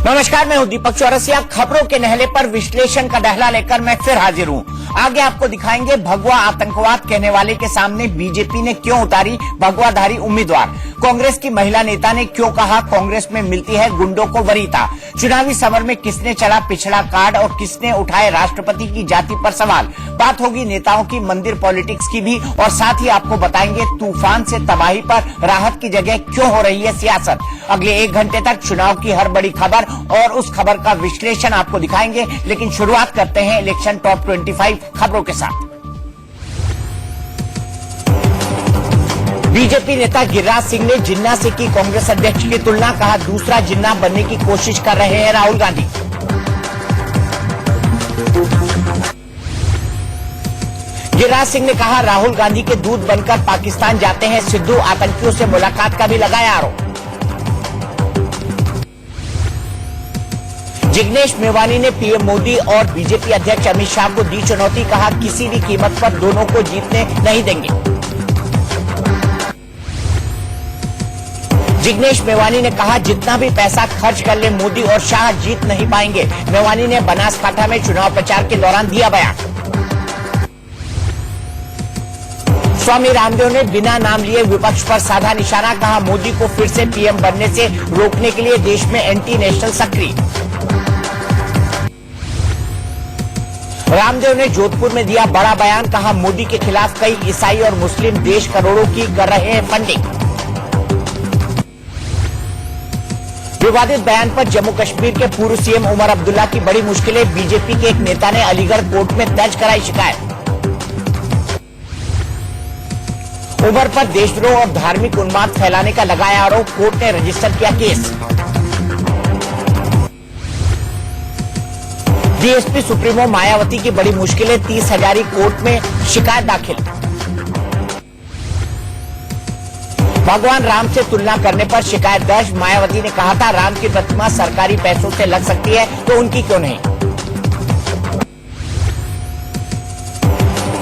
नमस्कार, मैं हूं दीपक चौरसिया। खबरों के नहले पर विश्लेषण का डहला लेकर मैं फिर हाजिर हूं। आगे आपको दिखाएंगे भगवा आतंकवाद कहने वाले के सामने बीजेपी ने क्यों उतारी भगवाधारी उम्मीदवार। कांग्रेस की महिला नेता ने क्यों कहा कांग्रेस में मिलती है गुंडों को वरीयता। चुनावी समर में किसने चढ़ा पिछड़ा कार्ड और किसने उठाए राष्ट्रपति की जाति पर सवाल। बात होगी नेताओं की मंदिर पॉलिटिक्स की भी और साथ ही आपको बताएंगे तूफान से तबाही पर राहत की जगह क्यों हो रही है सियासत। अगले 1 घंटे तक चुनाव की हर बड़ी खबर और उस खबर का विश्लेषण आपको दिखाएंगे, लेकिन शुरुआत करते हैं इलेक्शन टॉप 25 खबरों के साथ। बीजेपी नेता गिरिराज सिंह ने जिन्ना से की कांग्रेस अध्यक्ष की तुलना, कहा दूसरा जिन्ना बनने की कोशिश कर रहे हैं राहुल गांधी। गिरिराज सिंह ने कहा राहुल गांधी के दूत बनकर पाकिस्तान जाते हैं सिद्धू, आतंकियों से मुलाकात का भी लगाया आरोप। जिग्नेश मेवानी ने पीएम मोदी और बीजेपी अध्यक्ष अमित शाह को दी चुनौती, कहा किसी भी कीमत पर दोनों को जीतने नहीं देंगे। जिग्नेश मेवानी ने कहा जितना भी पैसा खर्च कर ले मोदी और शाह जीत नहीं पाएंगे। मेवानी ने बनासकांठा में चुनाव प्रचार के दौरान दिया बयान। स्वामी रामदेव ने बिना नाम लिए विपक्ष पर साधा निशाना, कहा मोदी को फिर से पीएम बनने से रोकने के लिए देश में एंटी नेशनल सक्रिय। रामदेव ने जोधपुर में दिया बड़ा बयान, कहा मोदी के खिलाफ कई ईसाई और मुस्लिम देश करोड़ों की कर रहे हैं फंडिंग। विवादित बयान पर जम्मू कश्मीर के पूर्व सीएम उमर अब्दुल्ला की बड़ी मुश्किलें, बीजेपी के एक नेता ने अलीगढ़ कोर्ट में दर्ज कराई शिकायत। उमर पर देशद्रोह और धार्मिक उन्माद फैलाने का लगाया आरोप, कोर्ट ने रजिस्टर किया केस। डीएसपी सुप्रीमो मायावती की बड़ी मुश्किलें, 30 हजारी कोर्ट में शिकायत दाखिल। भगवान राम से तुलना करने पर शिकायत दर्ज, मायावती ने कहा था राम की प्रतिमा सरकारी पैसों से लग सकती है तो उनकी क्यों नहीं।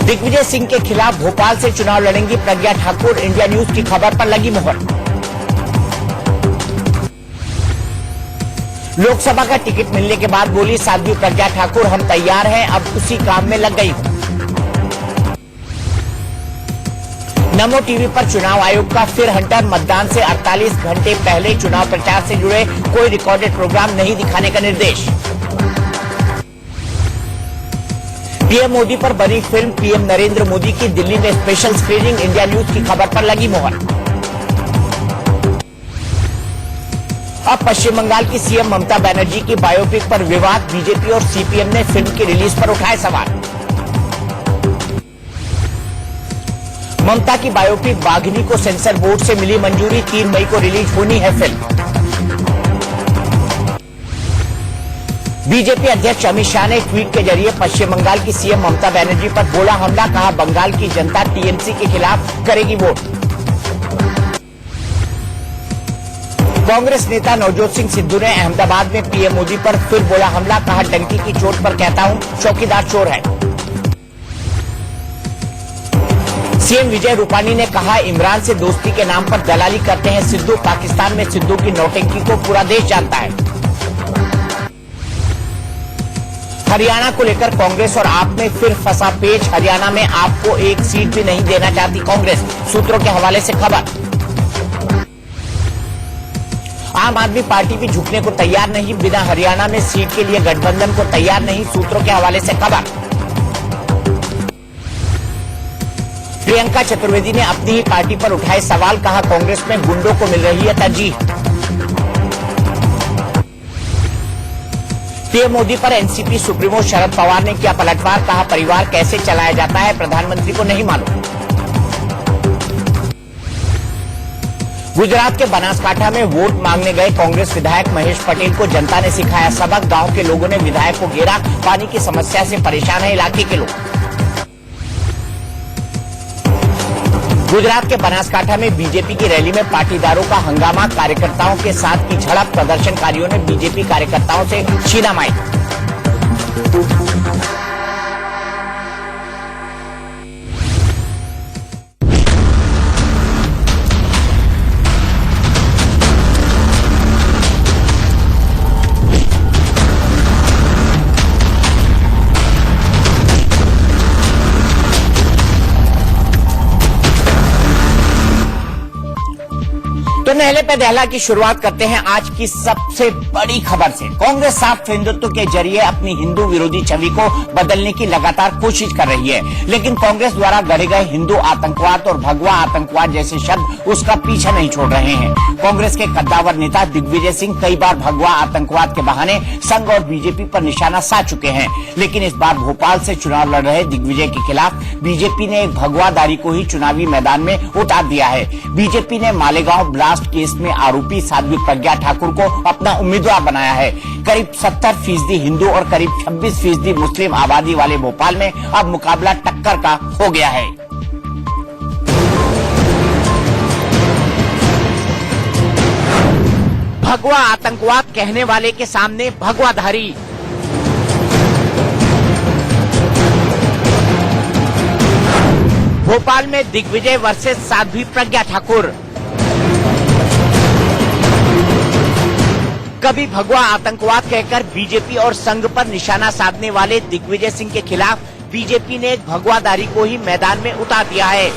दिग्विजय सिंह के खिलाफ भोपाल से चुनाव लड़ेंगी प्रज्ञा ठाकुर, इंडिया न्यूज की खबर पर लगी मुहर। लोकसभा का टिकट मिलने के बाद बोली साध्वी प्रज्ञा ठाकुर, हम तैयार हैं, अब उसी काम में लग गई हूं। नमो टीवी पर चुनाव आयोग का फिर हंटर, मतदान से 48 घंटे पहले चुनाव प्रचार से जुड़े कोई रिकॉर्डेड प्रोग्राम नहीं दिखाने का निर्देश। पीएम मोदी पर बनी फिल्म पीएम नरेंद्र मोदी की दिल्ली में स्पेशल स्क्रीनिंग, इंडिया न्यूज की खबर पर लगी मुहर। अब पश्चिम बंगाल की सीएम ममता बनर्जी की बायोपिक पर विवाद, बीजेपी और सीपीएम ने फिल्म की रिलीज पर उठाए सवाल। ममता की बायोपिक बाघिनी को सेंसर बोर्ड से मिली मंजूरी, 3 मई को रिलीज होनी है फिल्म। बीजेपी अध्यक्ष अमित शाह ने ट्वीट के जरिए पश्चिम बंगाल की सीएम ममता बनर्जी पर बोला हमला, कहा बंगाल की जनता टीएमसी के खिलाफ करेगी वोट। कांग्रेस नेता नवजोत सिंह सिद्धू ने अहमदाबाद में पीएम मोदी पर फिर बोला हमला, कहा डंकी की चोट पर कहता हूं चौकीदार चोर है। सीएम विजय रूपानी ने कहा इमरान से दोस्ती के नाम पर दलाली करते हैं सिद्धू, पाकिस्तान में सिद्धू की नौटंकी को पूरा देश जानता है। हरियाणा को लेकर कांग्रेस और आप में फिर फंसा पेच, हरियाणा में आपको एक सीट भी नहीं देना चाहती कांग्रेस, सूत्रों के हवाले से खबर। आम आदमी पार्टी भी झुकने को तैयार नहीं, बिना हरियाणा में सीट के लिए गठबंधन को तैयार नहीं, सूत्रों के हवाले से खबर। प्रियंका चतुर्वेदी ने अपनी ही पार्टी पर उठाए सवाल, कहा कांग्रेस में गुंडों को मिल रही है तरजीह। पीएम मोदी पर एनसीपी सुप्रीमो शरद पवार ने किया पलटवार, कहा परिवार कैसे चलाया जाता है प्रधानमंत्री को नहीं मालूम। गुजरात के बनासकांठा में वोट मांगने गए कांग्रेस विधायक महेश पटेल को जनता ने सिखाया सबक, गांव के लोगों ने विधायक को घेरा, पानी की समस्या से परेशान है इलाके के लोग। गुजरात के बनासकांठा में बीजेपी की रैली में पाटीदारों का हंगामा, कार्यकर्ताओं के साथ की झड़प, प्रदर्शनकारियों ने बीजेपी कार्यकर्ताओं से छीना माइक। नहले पे दहला की शुरुआत करते हैं आज की सबसे बड़ी खबर से। कांग्रेस साफ हिंदुत्व के जरिए अपनी हिंदू विरोधी छवि को बदलने की लगातार कोशिश कर रही है, लेकिन कांग्रेस द्वारा गढ़े गए हिंदू आतंकवाद और भगवा आतंकवाद जैसे शब्द उसका पीछा नहीं छोड़ रहे हैं। कांग्रेस के कद्दावर नेता दिग्विजय सिंह कई बार भगवा आतंकवाद के बहाने संघ और बीजेपी पर निशाना साध चुके हैं, लेकिन इस बार भोपाल से चुनाव लड़ रहे दिग्विजय के खिलाफ बीजेपी ने एक भगवाधारी को ही चुनावी मैदान में उतार दिया है। बीजेपी ने मालेगांव ब्लास्ट केस में आरोपी साध्वी प्रज्ञा ठाकुर को अपना उम्मीदवार बनाया है। करीब 70% हिंदू और करीब 26% मुस्लिम आबादी वाले भोपाल में अब मुकाबला टक्कर का हो गया है। भगवा आतंकवाद कहने वाले के सामने भगवाधारी। भोपाल में दिग्विजय वर्सेस साध्वी प्रज्ञा ठाकुर। कभी भगवा आतंकवाद कहकर बीजेपी और संघ पर निशाना साधने वाले दिग्विजय सिंह के खिलाफ बीजेपी ने एक भगवाधारी को ही मैदान में उतार दिया है।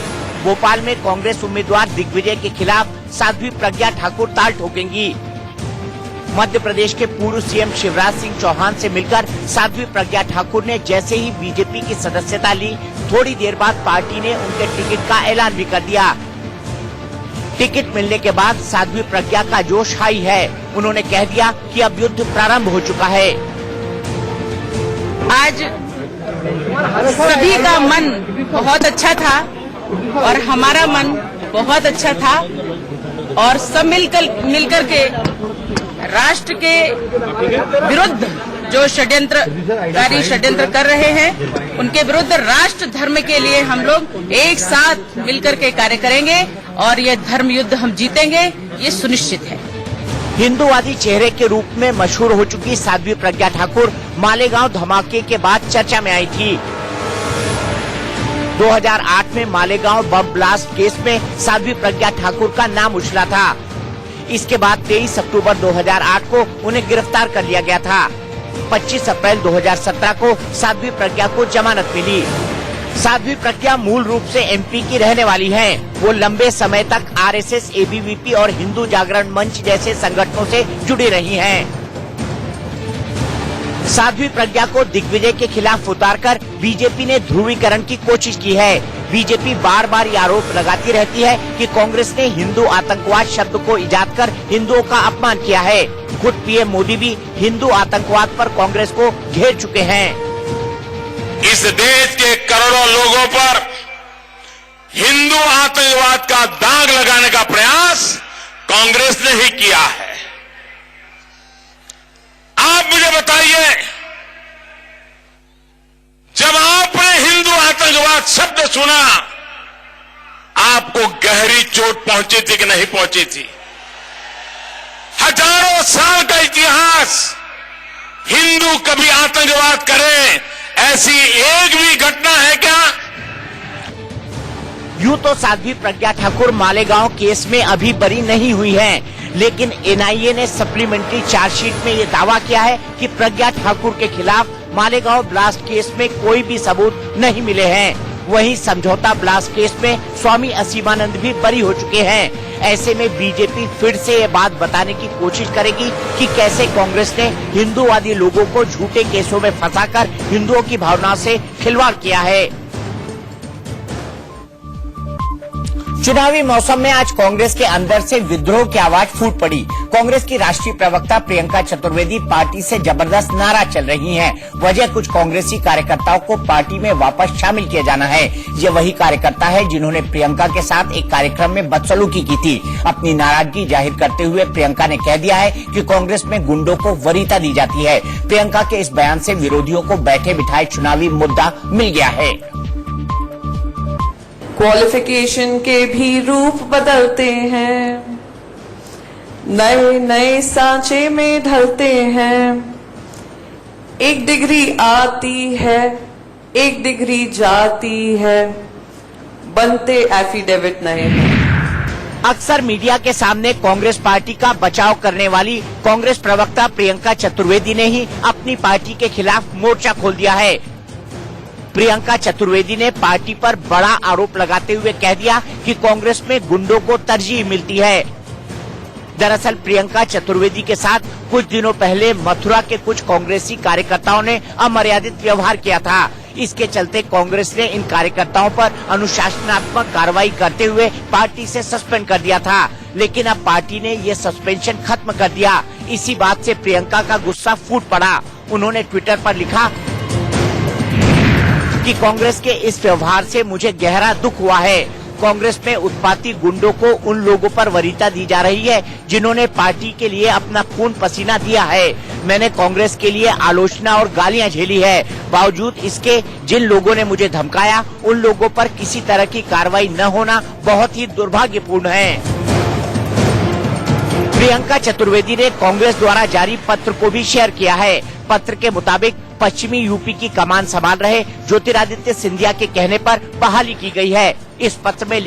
भोपाल में कांग्रेस उम्मीदवार दिग्विजय के खिलाफ साध्वी प्रज्ञा ठाकुर ताल ठोकेंगी। मध्य प्रदेश के पूर्व सीएम शिवराज सिंह चौहान से मिलकर साध्वी प्रज्ञा ठाकुर ने जैसे ही बीजेपी की सदस्यता ली, थोड़ी देर बाद पार्टी ने उनके टिकट का ऐलान भी कर दिया। टिकट मिलने के बाद साध्वी प्रज्ञा का जोश हाई है। उन्होंने कह दिया कि अब युद्ध प्रारंभ हो चुका है। आज सभी का मन बहुत अच्छा था और हमारा मन बहुत अच्छा था और सब मिलकर के राष्ट्र के विरुद्ध जो षड्यंत्र कर रहे हैं, उनके विरुद्ध राष्ट्र धर्म के लिए हम लोग एक साथ मिलकर के कार्य करेंगे और ये धर्म युद्ध हम जीतेंगे, ये सुनिश्चित है। हिंदूवादी चेहरे के रूप में मशहूर हो चुकी साध्वी प्रज्ञा ठाकुर मालेगांव धमाके के बाद चर्चा में आई थी। 2008 में मालेगांव बम ब्लास्ट केस में साध्वी प्रज्ञा ठाकुर का नाम उछला था। इसके बाद 23 अक्टूबर 2008 को उन्हें गिरफ्तार कर लिया गया था। 25 अप्रैल 2017 को साध्वी प्रज्ञा को जमानत मिली। साध्वी प्रज्ञा मूल रूप से एमपी की रहने वाली हैं। वो लंबे समय तक आरएसएस, एबीवीपी और हिंदू जागरण मंच जैसे संगठनों से जुड़ी रही हैं। साध्वी प्रज्ञा को दिग्विजय के खिलाफ उतारकर बीजेपी ने ध्रुवीकरण की कोशिश की है। बीजेपी बार बार ये आरोप लगाती रहती है कि कांग्रेस ने हिंदू आतंकवाद शब्द को इजाद कर हिंदुओं का अपमान किया है। खुद पीएम मोदी भी हिंदू आतंकवाद पर कांग्रेस को घेर चुके हैं। इस देश के करोड़ों लोगों पर हिंदू आतंकवाद का दाग लगाने का प्रयास कांग्रेस ने ही किया है। आप मुझे बताइए, जब आपने हिंदू आतंकवाद शब्द सुना, आपको गहरी चोट पहुंची थी कि नहीं पहुंची थी? हजारों साल का इतिहास, हिंदू कभी आतंकवाद करे ऐसी एक भी घटना है क्या? यूं तो साध्वी प्रज्ञा ठाकुर मालेगांव केस में अभी बरी नहीं हुई हैं, लेकिन एनआईए ने सप्लीमेंट्री चार्जशीट में ये दावा किया है कि प्रज्ञा ठाकुर के खिलाफ मालेगांव ब्लास्ट केस में कोई भी सबूत नहीं मिले हैं। वहीं समझौता ब्लास्ट केस में स्वामी असीमानंद भी बरी हो चुके हैं। ऐसे में बीजेपी फिर से ये बात बताने की कोशिश करेगी कि कैसे कांग्रेस ने हिंदूवादी लोगों को झूठे केसों में फंसाकर हिंदुओं की भावना से खिलवाड़ किया है। चुनावी मौसम में आज कांग्रेस के अंदर से विद्रोह की आवाज फूट पड़ी। कांग्रेस की राष्ट्रीय प्रवक्ता प्रियंका चतुर्वेदी पार्टी से जबरदस्त नाराज चल रही हैं। वजह कुछ कांग्रेसी कार्यकर्ताओं को पार्टी में वापस शामिल किया जाना है। ये वही कार्यकर्ता है जिन्होंने प्रियंका के साथ एक कार्यक्रम में बदसलूकी की थी। अपनी नाराजगी जाहिर करते हुए प्रियंका ने कह दिया है कि कांग्रेस में गुंडों को वरीयता दी जाती है। प्रियंका के इस बयान से विरोधियों को बैठे बिठाए चुनावी मुद्दा मिल गया है। क्वालिफिकेशन के भी रूप बदलते हैं, नए नए सांचे में ढलते हैं। एक डिग्री आती है, एक डिग्री जाती है, बनते एफिडेविट नए हैं। अक्सर मीडिया के सामने कांग्रेस पार्टी का बचाव करने वाली कांग्रेस प्रवक्ता प्रियंका चतुर्वेदी ने ही अपनी पार्टी के खिलाफ मोर्चा खोल दिया है। प्रियंका चतुर्वेदी ने पार्टी पर बड़ा आरोप लगाते हुए कह दिया कि कांग्रेस में गुंडों को तरजीह मिलती है। दरअसल प्रियंका चतुर्वेदी के साथ कुछ दिनों पहले मथुरा के कुछ कांग्रेसी कार्यकर्ताओं ने अमर्यादित व्यवहार किया था। इसके चलते कांग्रेस ने इन कार्यकर्ताओं पर अनुशासनात्मक कार्रवाई करते हुए पार्टी से सस्पेंड कर दिया था, लेकिन अब पार्टी ने ये सस्पेंशन खत्म कर दिया। इसी बात से प्रियंका का गुस्सा फूट पड़ा। उन्होंने ट्विटर पर लिखा कि कांग्रेस के इस व्यवहार से मुझे गहरा दुख हुआ है। कांग्रेस में उत्पाती गुंडों को उन लोगों पर वरीयता दी जा रही है जिन्होंने पार्टी के लिए अपना खून पसीना दिया है। मैंने कांग्रेस के लिए आलोचना और गालियां झेली है। बावजूद इसके जिन लोगों ने मुझे धमकाया, उन लोगों पर किसी तरह की कार्रवाई न होना बहुत ही दुर्भाग्यपूर्ण है। प्रियंका चतुर्वेदी ने कांग्रेस द्वारा जारी पत्र को भी शेयर किया है। पत्र के मुताबिक पश्चिमी यूपी की कमान संभाल रहे ज्योतिरादित्य सिंधिया के कहने पर बहाली की गई है। इस पत्र में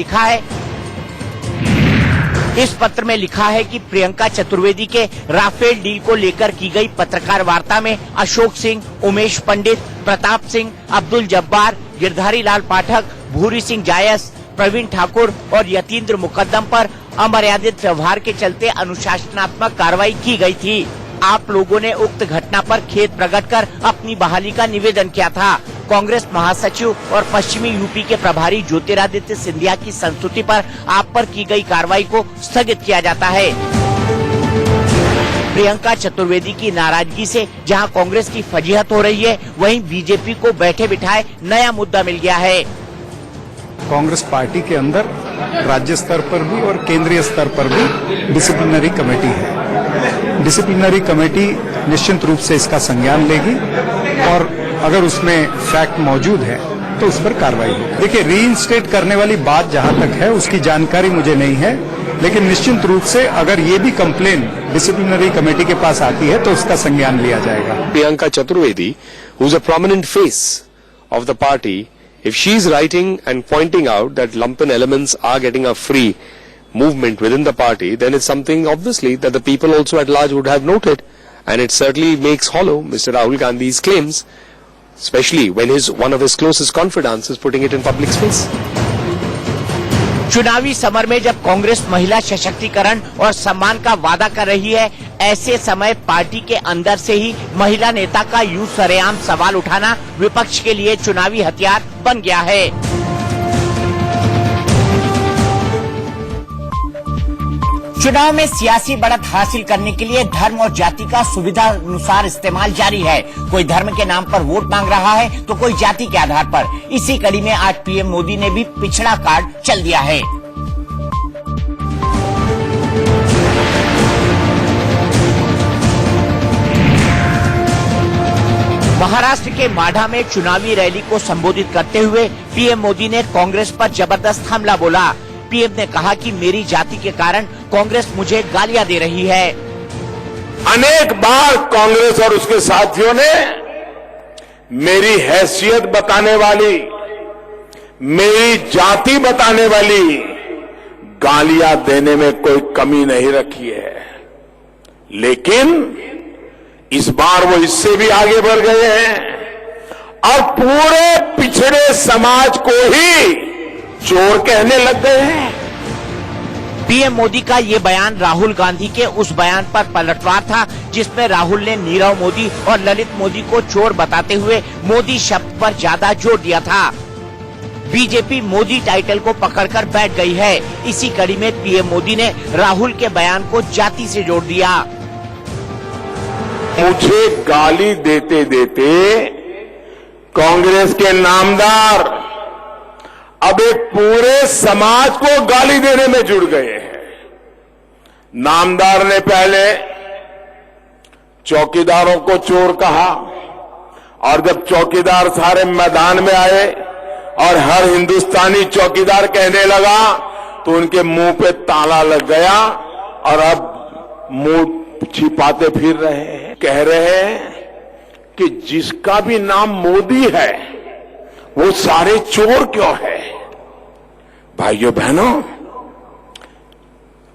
लिखा है कि प्रियंका चतुर्वेदी के राफेल डील को लेकर की गई पत्रकार वार्ता में अशोक सिंह, उमेश पंडित, प्रताप सिंह, अब्दुल जब्बार, गिरधारी लाल पाठक, भूरी सिंह जायस, प्रवीण ठाकुर और यतीन्द्र मुकद्दम पर अमर्यादित व्यवहार के चलते अनुशासनात्मक कार्रवाई की गई थी। आप लोगों ने उक्त घटना पर खेद प्रकट कर अपनी बहाली का निवेदन किया था। कांग्रेस महासचिव और पश्चिमी यूपी के प्रभारी ज्योतिरादित्य सिंधिया की संस्तुति पर आप पर की गई कार्रवाई को स्थगित किया जाता है। प्रियंका चतुर्वेदी की नाराजगी से जहां कांग्रेस की फजीहत हो रही है, वहीं बीजेपी को बैठे बिठाए नया मुद्दा मिल गया है। कांग्रेस पार्टी के अंदर राज्य स्तर पर भी और केंद्रीय स्तर पर भी डिसिप्लिनरी कमेटी है। डिसिप्लिनरी कमेटी निश्चित रूप से इसका संज्ञान लेगी और अगर उसमें फैक्ट मौजूद है तो उस पर कार्रवाई होगी। देखिए, रीइंस्टेट करने वाली बात जहां तक है उसकी जानकारी मुझे नहीं है, लेकिन निश्चित रूप से अगर ये भी कंप्लेन डिसिप्लिनरी कमेटी के पास आती है तो उसका संज्ञान लिया जाएगा। Priyanka Chaturvedi, who is a prominent face of the party, if she is writing and pointing out that lumpen elements are getting a free movement within the party, then it's something obviously that the people also at large would have noted, and it certainly makes hollow Mr. Rahul Gandhi's claims, especially when one of his closest confidants is putting it in public space. चुनावी summer में जब कांग्रेस महिला सशक्तिकरण और सम्मान का वादा कर रही है, ऐसे समय पार्टी के अंदर से ही महिला नेता का यूं सरेआम सवाल उठाना विपक्ष के लिए चुनावी हथियार बन गया है। चुनाव में सियासी बढ़त हासिल करने के लिए धर्म और जाति का सुविधा अनुसार इस्तेमाल जारी है। कोई धर्म के नाम पर वोट मांग रहा है तो कोई जाति के आधार पर। इसी कड़ी में आज पीएम मोदी ने भी पिछड़ा कार्ड चल दिया है। महाराष्ट्र के माढा में चुनावी रैली को संबोधित करते हुए पीएम मोदी ने कांग्रेस पर जबरदस्त हमला बोला। पीएम ने कहा कि मेरी जाति के कारण कांग्रेस मुझे गालियां दे रही है। अनेक बार कांग्रेस और उसके साथियों ने मेरी हैसियत बताने वाली, मेरी जाति बताने वाली गालियां देने में कोई कमी नहीं रखी है, लेकिन इस बार वो इससे भी आगे बढ़ गए हैं और पूरे पिछड़े समाज को ही चोर कहने लग गए हैं। पीएम मोदी का ये बयान राहुल गांधी के उस बयान पर पलटवार था जिसमें राहुल ने नीरव मोदी और ललित मोदी को चोर बताते हुए मोदी शब्द पर ज्यादा जोर दिया था। बीजेपी मोदी टाइटल को पकड़कर बैठ गई है। इसी कड़ी में पीएम मोदी ने राहुल के बयान को जाति से जोड़ दिया। मुझे गाली देते देते कांग्रेस के नामदार अब एक पूरे समाज को गाली देने में जुड़ गए हैं। नामदार ने पहले चौकीदारों को चोर कहा और जब चौकीदार सारे मैदान में आए और हर हिंदुस्तानी चौकीदार कहने लगा तो उनके मुंह पे ताला लग गया और अब मुंह छिपाते फिर रहे हैं। कह रहे हैं कि जिसका भी नाम मोदी है वो सारे चोर क्यों है। भाइयों बहनों,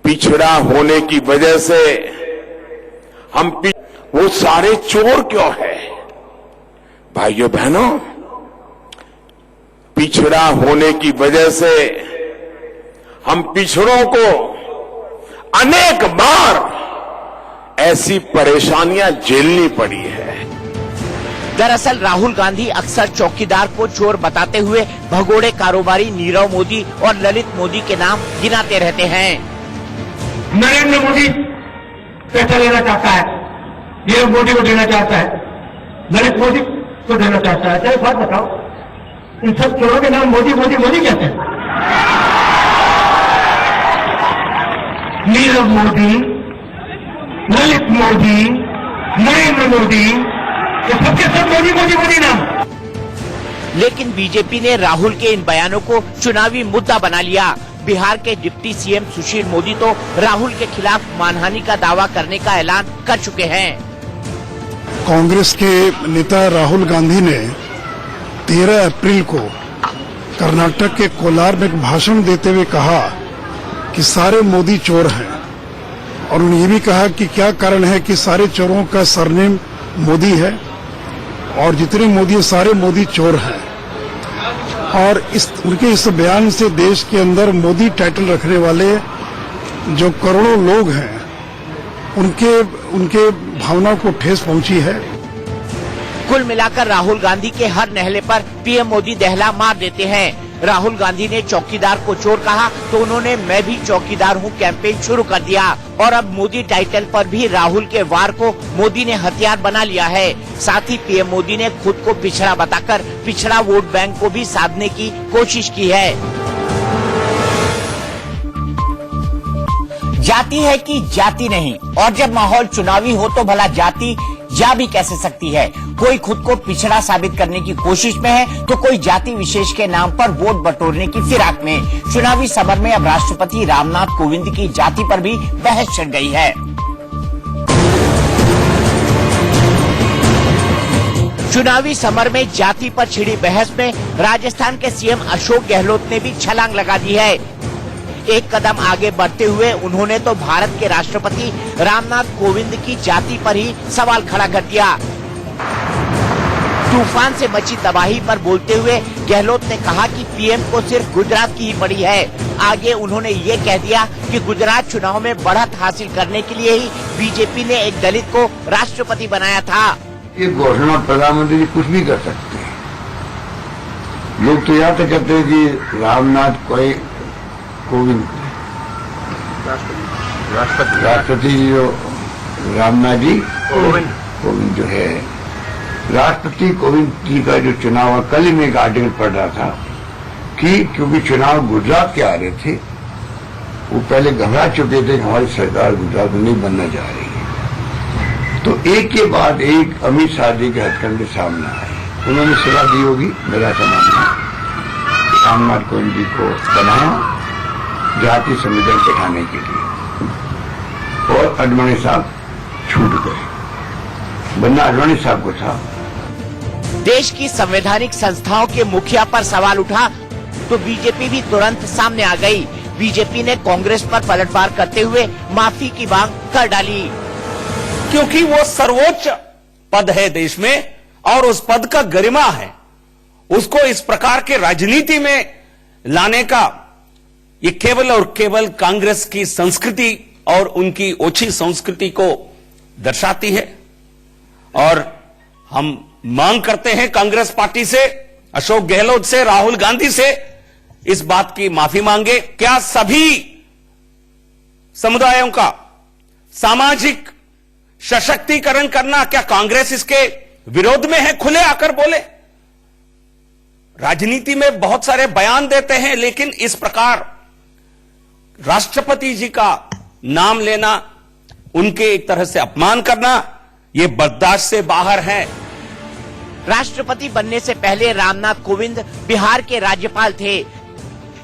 पिछड़ा होने की वजह से वो सारे चोर क्यों है। भाइयों बहनों, पिछड़ा होने की वजह से हम पिछड़ों को अनेक बार ऐसी परेशानियां झेलनी पड़ी है। दरअसल राहुल गांधी अक्सर चौकीदार को चोर बताते हुए भगोड़े कारोबारी नीरव मोदी और ललित मोदी के नाम गिनाते रहते हैं। नरेंद्र मोदी पैसा लेना चाहता है, नीरव मोदी को देना चाहता है, ललित मोदी को देना चाहता है। एक बात बताओ, इन सब चोरों के नाम मोदी मोदी मोदी कहते हैं। नीरव मोदी, ललित मोदी, नरेंद्र मोदी, ये सबके सब मोदी मोदी मोदी नाम। लेकिन बीजेपी ने राहुल के इन बयानों को चुनावी मुद्दा बना लिया। बिहार के डिप्टी सीएम सुशील मोदी तो राहुल के खिलाफ मानहानि का दावा करने का ऐलान कर चुके हैं। कांग्रेस के नेता राहुल गांधी ने 13 अप्रैल को कर्नाटक के कोलार में एक भाषण देते हुए कहा कि सारे मोदी चोर हैं, और उन्होंने ये भी कहा कि क्या कारण है कि सारे चोरों का सरनेम मोदी है और जितने मोदी हैं सारे मोदी चोर हैं। और उनके इस बयान से देश के अंदर मोदी टाइटल रखने वाले जो करोड़ों लोग हैं उनके भावना को ठेस पहुंची है। कुल मिलाकर राहुल गांधी के हर नहले पर पीएम मोदी दहला मार देते हैं। राहुल गांधी ने चौकीदार को चोर कहा तो उन्होंने मैं भी चौकीदार हूं कैंपेन शुरू कर दिया, और अब मोदी टाइटल पर भी राहुल के वार को मोदी ने हथियार बना लिया है। साथ ही पीएम मोदी ने खुद को पिछड़ा बताकर पिछड़ा वोट बैंक को भी साधने की कोशिश की है। जाति है कि जाति नहीं, और जब माहौल चुनावी हो तो भला जाति जा भी कैसे सकती है। कोई खुद को पिछड़ा साबित करने की कोशिश में है तो कोई जाति विशेष के नाम पर वोट बटोरने की फिराक में। चुनावी समर में अब राष्ट्रपति रामनाथ कोविंद की जाति पर भी बहस छिड़ गई है। चुनावी समर में जाति पर छिड़ी बहस में राजस्थान के सीएम अशोक गहलोत ने भी छलांग लगा दी है। एक कदम आगे बढ़ते हुए उन्होंने तो भारत के राष्ट्रपति रामनाथ कोविंद की जाति पर ही सवाल खड़ा कर दिया। तूफान से मची तबाही पर बोलते हुए गहलोत ने कहा कि पीएम को सिर्फ गुजरात की ही पड़ी है। आगे उन्होंने ये कह दिया कि गुजरात चुनाव में बढ़त हासिल करने के लिए ही बीजेपी ने एक दलित को राष्ट्रपति बनाया था। ये घोषणा प्रधानमंत्री जी कुछ भी कर सकते हैं। लोग तो यहाँ तक कहते हैं कि रामनाथ कोविंद राष्ट्रपति जो रामनाथ जी कोविंद जो है राष्ट्रपति कोविंद जी का जो चुनाव, कल ही मैं एक आर्टिकल पढ़ रहा था कि क्योंकि चुनाव गुजरात के आ रहे थे, वो पहले घबरा चुके थे कि हमारी सरकार गुजरात में नहीं बनने जा रही है। तो एक के बाद एक अमित शाह जी के हथकंडे सामने आए। उन्होंने सलाह दी होगी, मेरा समझना है, रामनाथ कोविंद जी को बनाया जाति संविधान बैठाने के लिए, और अडवाणी साहब छूट गए। बनना अडवाणी साहब को था। देश की संवैधानिक संस्थाओं के मुखिया पर सवाल उठा तो बीजेपी भी तुरंत सामने आ गई। बीजेपी ने कांग्रेस पर पलटवार करते हुए माफी की मांग कर डाली, क्योंकि वो सर्वोच्च पद है देश में और उस पद का गरिमा है। उसको इस प्रकार के राजनीति में लाने का ये केवल और केवल कांग्रेस की संस्कृति और उनकी ओछी संस्कृति को दर्शाती है। और हम मांग करते हैं कांग्रेस पार्टी से, अशोक गहलोत से, राहुल गांधी से इस बात की माफी मांगे। क्या सभी समुदायों का सामाजिक सशक्तिकरण करना, क्या कांग्रेस इसके विरोध में है? खुले आकर बोले। राजनीति में बहुत सारे बयान देते हैं, लेकिन इस प्रकार राष्ट्रपति जी का नाम लेना, उनके एक तरह से अपमान करना, ये बर्दाश्त से बाहर है। राष्ट्रपति बनने से पहले रामनाथ कोविंद बिहार के राज्यपाल थे।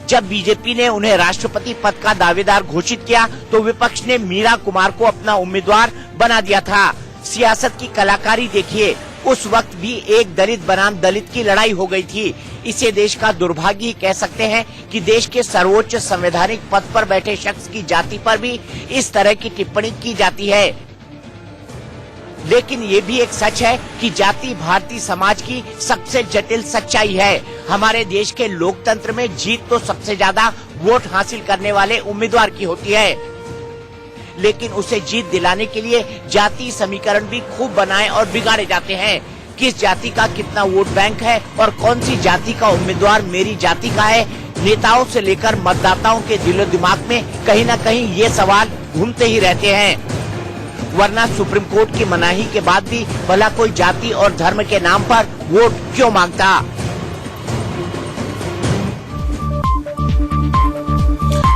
जब बीजेपी ने उन्हें राष्ट्रपति पद का दावेदार घोषित किया तो विपक्ष ने मीरा कुमार को अपना उम्मीदवार बना दिया था। सियासत की कलाकारी देखिए, उस वक्त भी एक दलित बनाम दलित की लड़ाई हो गई थी। इसे देश का दुर्भाग्य ही कह सकते हैं कि देश के सर्वोच्च संवैधानिक पद पर बैठे शख्स की जाति पर भी इस तरह की टिप्पणी की जाती है। लेकिन ये भी एक सच है कि जाति भारतीय समाज की सबसे जटिल सच्चाई है। हमारे देश के लोकतंत्र में जीत तो सबसे ज्यादा वोट हासिल करने वाले उम्मीदवार की होती है। लेकिन उसे जीत दिलाने के लिए जाति समीकरण भी खूब बनाए और बिगाड़े जाते हैं। किस जाति का कितना वोट बैंक है और कौन सी जाति का उम्मीदवार मेरी जाति का है, नेताओं से लेकर मतदाताओं के दिलो दिमाग में कहीं न कहीं ये सवाल घूमते ही रहते हैं। वरना सुप्रीम कोर्ट की मनाही के बाद भी भला कोई जाति और धर्म के नाम पर वोट क्यों मांगता।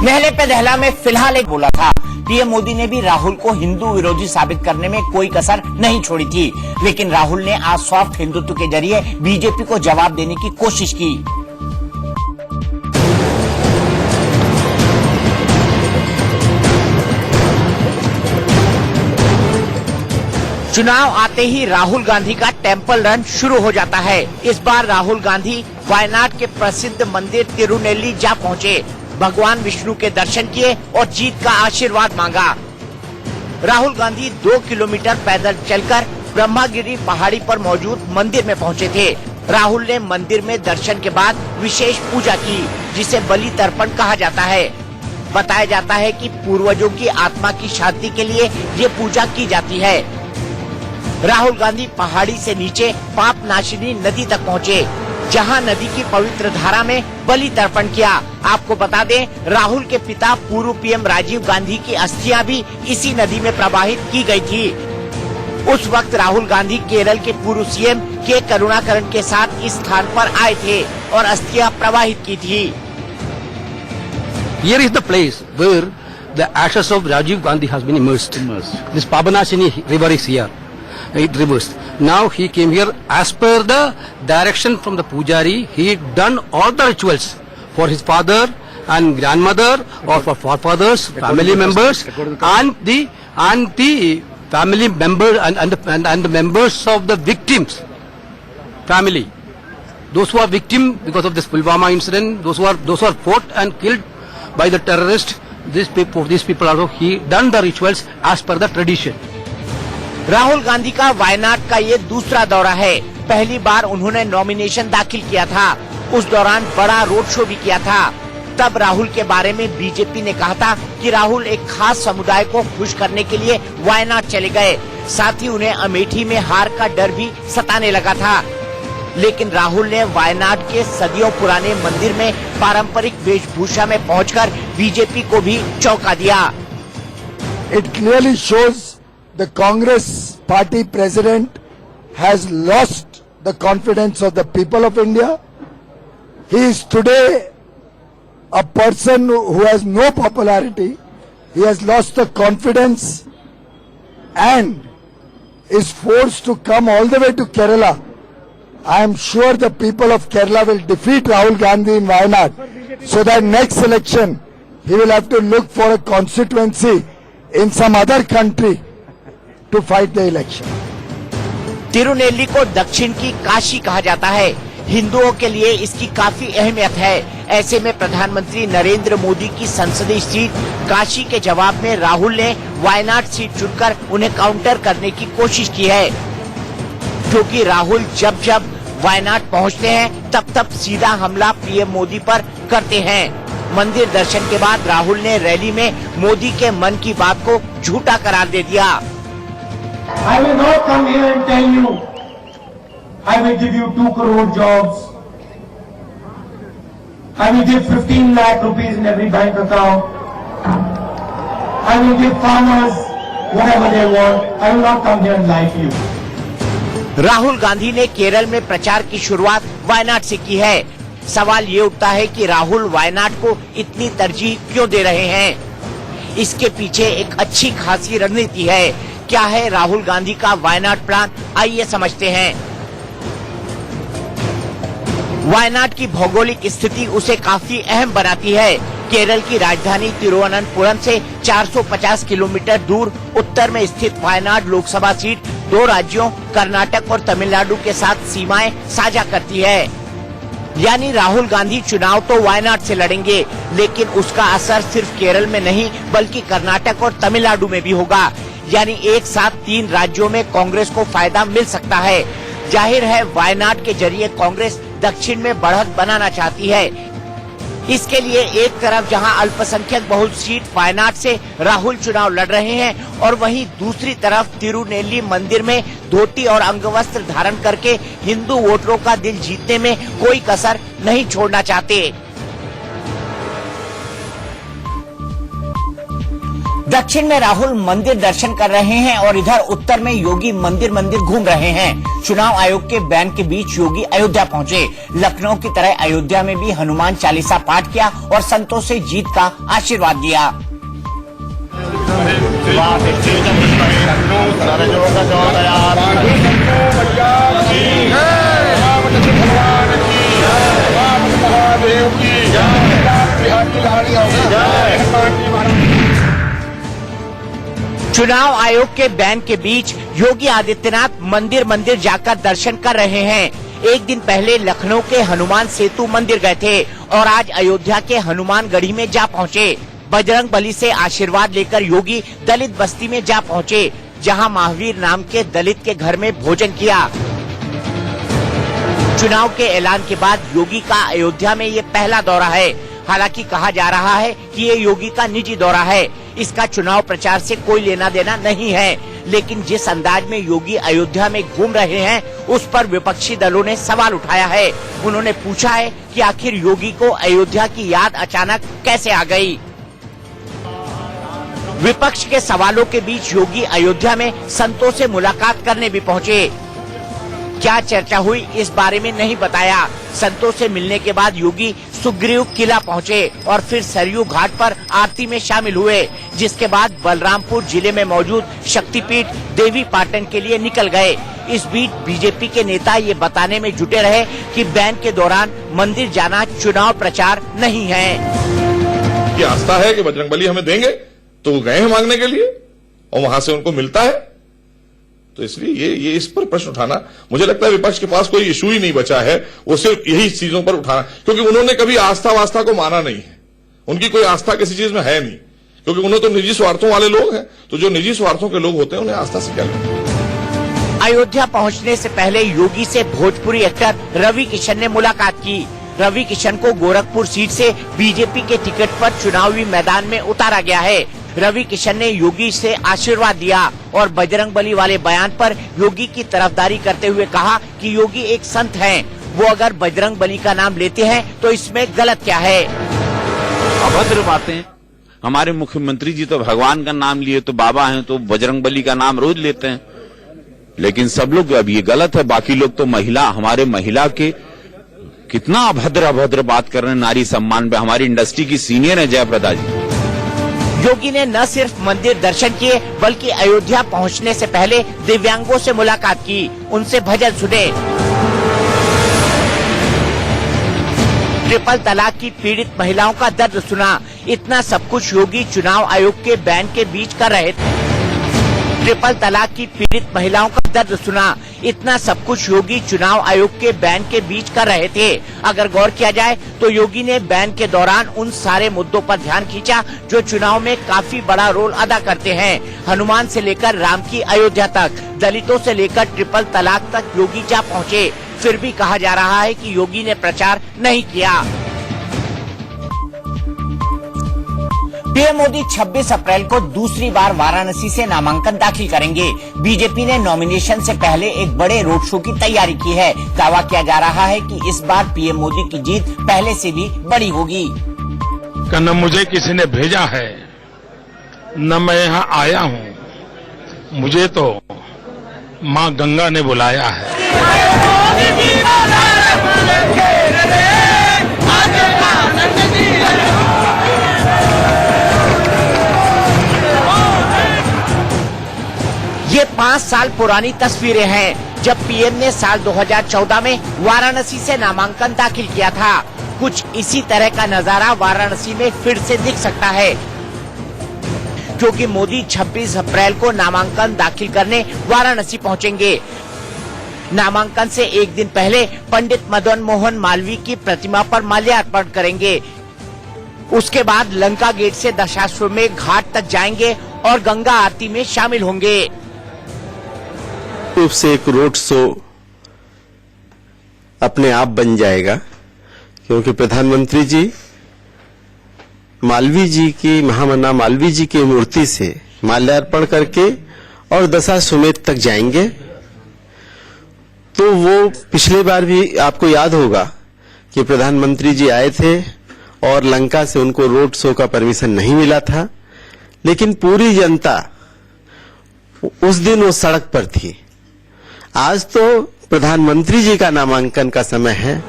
नहले पे दहला में फिलहाल एक बोला था, पीएम मोदी ने भी राहुल को हिंदू विरोधी साबित करने में कोई कसर नहीं छोड़ी थी, लेकिन राहुल ने आज सॉफ्ट हिंदुत्व के जरिए बीजेपी को जवाब देने की कोशिश की। चुनाव आते ही राहुल गांधी का टेंपल रन शुरू हो जाता है। इस बार राहुल गांधी वायनाड के प्रसिद्ध मंदिर तिरुनेल्ली जा पहुंचे, भगवान विष्णु के दर्शन किए और जीत का आशीर्वाद मांगा। राहुल गांधी 2 किलोमीटर पैदल चलकर ब्रह्मागिरी पहाड़ी पर मौजूद मंदिर में पहुंचे थे। राहुल ने मंदिर में दर्शन के बाद विशेष पूजा की, जिसे बलि तर्पण कहा जाता है। बताया जाता है कि पूर्वजों की आत्मा की शांति के लिए ये पूजा की जाती है। राहुल गांधी पहाड़ी से नीचे पाप नाशिनी नदी तक पहुंचे, जहां नदी की पवित्र धारा में बलि तर्पण किया। आपको बता दें, राहुल के पिता पूर्व पीएम राजीव गांधी की अस्थियां भी इसी नदी में प्रवाहित की गई थी। उस वक्त राहुल गांधी केरल के पूर्व सीएम के करुणाकरण के साथ इस स्थान पर आए थे और अस्थियां प्रवाहित की थी। Here is the place where the ashes of Rajiv Gandhi has been immersed. This Pabanashini river is here. It reversed. Now he came here as per the direction from the Pujari. He done all the rituals for his father and grandmother, or for forefathers, family members, and the family member and the members of the victims family. Those who are victim because of this Pulwama incident, those who are fought and killed by the terrorists, these people also he done the rituals as per the tradition. Rahul Gandhi का वायनाड का ये दूसरा दौरा है। पहली बार उन्होंने nomination दाखिल किया था, उस दौरान बड़ा रोड शो भी किया था। तब राहुल के बारे में बीजेपी ने कहा था कि राहुल एक खास समुदाय को खुश करने के लिए वायनाड चले गए, साथ ही उन्हें अमेठी में हार का डर भी सताने लगा था। लेकिन राहुल ने वायनाड के सदियों पुराने मंदिर में पारंपरिक वेशभूषा में पहुंचकर बीजेपी को भी चौंका दिया। It clearly shows the Congress party president has lost the confidence of the people of India. He is today a person who has no popularity. He has lost the confidence and is forced to come all the way to Kerala. I am sure the people of Kerala will defeat Rahul Gandhi in Wayanad, so that next election he will have to look for a constituency in some other country to fight the election. तिरुनेल्ली को दक्षिण की काशी कहा जाता है। हिंदुओं के लिए इसकी काफी अहमियत है। ऐसे में प्रधानमंत्री नरेंद्र मोदी की संसदीय सीट काशी के जवाब में राहुल ने वायनाड सीट चुनकर उन्हें काउंटर करने की कोशिश की है, क्योंकि राहुल जब जब वायनाड पहुंचते हैं तब सीधा हमला पीएम मोदी पर करते हैं। मंदिर दर्शन के बाद राहुल ने रैली में मोदी के मन की बात को झूठा करार दे दिया। I will not come here and tell you, I will give you 2 crore jobs. I will give 15 lakh rupees in every bank account. I will give farmers whatever they want. I will not come here and lie to you. Rahul Gandhi ने केरल में प्रचार की शुरुआत वायनाड से की है। सवाल ये उठता है कि राहुल वायनाड को इतनी तरजीह क्यों दे रहे हैं? इसके पीछे एक अच्छी खासी रणनीति है। क्या है राहुल गांधी का वायनाड प्लान, आइए समझते हैं। वायनाड की भौगोलिक स्थिति उसे काफी अहम बनाती है। केरल की राजधानी तिरुवनंतपुरम से 450 किलोमीटर दूर उत्तर में स्थित वायनाड लोकसभा सीट 2 राज्यों कर्नाटक और तमिलनाडु के साथ सीमाएं साझा करती है। यानी राहुल गांधी चुनाव तो वायनाड से लड़ेंगे, लेकिन उसका असर सिर्फ केरल में नहीं बल्कि कर्नाटक और तमिलनाडु में भी होगा। यानी एक साथ 3 राज्यों में कांग्रेस को फायदा मिल सकता है। जाहिर है वायनाड के जरिए कांग्रेस दक्षिण में बढ़त बनाना चाहती है। इसके लिए एक तरफ जहां अल्पसंख्यक बहुल सीट वायनाड से राहुल चुनाव लड़ रहे हैं और वहीं दूसरी तरफ तिरुनेल्ली मंदिर में धोती और अंगवस्त्र धारण करके हिंदू वोटरों का दिल जीतने में कोई कसर नहीं छोड़ना चाहते। दक्षिण में राहुल मंदिर दर्शन कर रहे हैं और इधर उत्तर में योगी मंदिर मंदिर घूम रहे हैं। चुनाव आयोग के बैन के बीच योगी अयोध्या पहुंचे। लखनऊ की तरह अयोध्या में भी हनुमान चालीसा पाठ किया और संतों से जीत का आशीर्वाद दिया। चुनाव आयोग के बैन के बीच योगी आदित्यनाथ मंदिर मंदिर जाकर दर्शन कर रहे हैं। एक दिन पहले लखनऊ के हनुमान सेतु मंदिर गए थे और आज अयोध्या के हनुमान गढ़ी में जा पहुंचे। बजरंग बली से आशीर्वाद लेकर योगी दलित बस्ती में जा पहुंचे, जहां महावीर नाम के दलित के घर में भोजन किया। चुनाव के ऐलान के बाद योगी का अयोध्या में ये पहला दौरा है। हालांकि कहा जा रहा है कि ये योगी का निजी दौरा है, इसका चुनाव प्रचार से कोई लेना देना नहीं है। लेकिन जिस अंदाज में योगी अयोध्या में घूम रहे हैं, उस पर विपक्षी दलों ने सवाल उठाया है। उन्होंने पूछा है कि आखिर योगी को अयोध्या की याद अचानक कैसे आ गई। विपक्ष के सवालों के बीच योगी अयोध्या में संतों से मुलाकात करने भी पहुंचे। क्या चर्चा हुई इस बारे में नहीं बताया। संतों से मिलने के बाद योगी सुग्रीव किला पहुंचे और फिर सरयू घाट पर आरती में शामिल हुए, जिसके बाद बलरामपुर जिले में मौजूद शक्तिपीठ देवी पाटन के लिए निकल गए। इस बीच बीजेपी के नेता ये बताने में जुटे रहे कि बैन के दौरान मंदिर जाना चुनाव प्रचार नहीं है। ये आस्था है कि बजरंगबली हमें देंगे, तो वो गए हैं मांगने के लिए और वहां से उनको मिलता है। तो इसलिए ये इस पर प्रश्न उठाना, मुझे लगता है विपक्ष के पास कोई इशू ही नहीं बचा है, वो सिर्फ यही चीजों पर उठाना, क्योंकि उन्होंने कभी आस्था वास्ता को माना नहीं है। उनकी कोई आस्था किसी चीज में है नहीं, क्योंकि उन्होंने तो निजी स्वार्थों वाले लोग हैं। तो जो निजी स्वार्थों के लोग होते हैं उन्हें आस्था से क्या लेना। अयोध्या पहुंचने से पहले योगी से भोजपुरी एक्टर रवि किशन ने मुलाकात की। रवि किशन को गोरखपुर सीट से बीजेपी के टिकट पर चुनावी मैदान में उतारा गया है। रवि किशन ने योगी से आशीर्वाद दिया और बजरंगबली वाले बयान पर योगी की तरफदारी करते हुए कहा कि योगी एक संत हैं, वो अगर बजरंगबली का नाम लेते हैं तो इसमें गलत क्या है। अभद्र बातें। हमारे मुख्यमंत्री जी तो भगवान का नाम लिए तो बाबा हैं, तो बजरंगबली का नाम रोज लेते हैं, लेकिन सब लोग अब ये गलत है। बाकी लोग तो हमारे महिला के कितना अभद्र बात कर रहे हैं नारी सम्मान पे। हमारी इंडस्ट्री की सीनियर है जयप्रदा जी। योगी ने न सिर्फ मंदिर दर्शन किए बल्कि अयोध्या पहुंचने से पहले दिव्यांगों से मुलाकात की, उनसे भजन सुने। ट्रिपल तलाक की पीड़ित महिलाओं का दर्द सुना। इतना सब कुछ योगी चुनाव आयोग के बैन के बीच कर रहे थे। ट्रिपल तलाक की पीड़ित महिलाओं का दर्द सुना। इतना सब कुछ योगी चुनाव आयोग के बैन के बीच कर रहे थे। अगर गौर किया जाए तो योगी ने बैन के दौरान उन सारे मुद्दों पर ध्यान खींचा जो चुनाव में काफी बड़ा रोल अदा करते हैं। हनुमान से लेकर राम की अयोध्या तक, दलितों से लेकर ट्रिपल तलाक तक योगी जा पहुंचे। फिर भी कहा जा रहा है कि योगी ने प्रचार नहीं किया। पीएम मोदी 26 अप्रैल को दूसरी बार वाराणसी से नामांकन दाखिल करेंगे। बीजेपी ने नॉमिनेशन से पहले एक बड़े रोड शो की तैयारी की है। दावा किया जा रहा है कि इस बार पीएम मोदी की जीत पहले से भी बड़ी होगी। न मुझे किसी ने भेजा है, न मैं यहाँ आया हूँ, मुझे तो माँ गंगा ने बुलाया है। ये 5 साल पुरानी तस्वीरें हैं जब पीएम ने साल 2014 में वाराणसी से नामांकन दाखिल किया था। कुछ इसी तरह का नजारा वाराणसी में फिर से दिख सकता है, क्योंकि मोदी 26 अप्रैल को नामांकन दाखिल करने वाराणसी पहुंचेंगे। नामांकन से एक दिन पहले पंडित मदन मोहन मालवीय की प्रतिमा पर माल्यार्पण करेंगे। उसके बाद लंका गेट से दशाश्वमेध घाट तक जाएंगे और गंगा आरती में शामिल होंगे। रूप से एक रोड शो अपने आप बन जाएगा, क्योंकि प्रधानमंत्री जी मालवीय जी की महामना मालवीय जी की मूर्ति से माल्यार्पण करके और दशाश्वमेध तक जाएंगे। तो वो पिछले बार भी आपको याद होगा कि प्रधानमंत्री जी आए थे और लंका से उनको रोड शो का परमिशन नहीं मिला था, लेकिन पूरी जनता उस दिन वो सड़क पर थी। आज तो प्रधानमंत्री जी का नामांकन का समय है।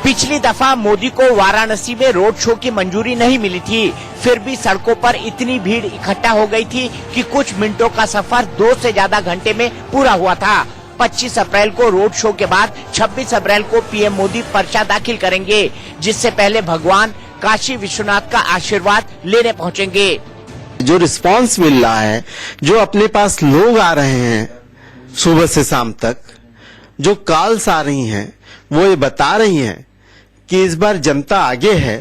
पिछली दफा मोदी को वाराणसी में रोड शो की मंजूरी नहीं मिली थी, फिर भी सड़कों पर इतनी भीड़ इकट्ठा हो गई थी कि कुछ मिनटों का सफर 2 से ज्यादा घंटे में पूरा हुआ था। 25 अप्रैल को रोड शो के बाद 26 अप्रैल को पीएम मोदी पर्चा दाखिल करेंगे, जिससे पहले भगवान काशी विश्वनाथ का आशीर्वाद लेने पहुंचेंगे। जो रिस्पांस मिल रहा है, जो अपने पास लोग आ रहे हैं सुबह से शाम तक, जो कॉल्स आ रही हैं, वो ये बता रही हैं कि इस बार जनता आगे है।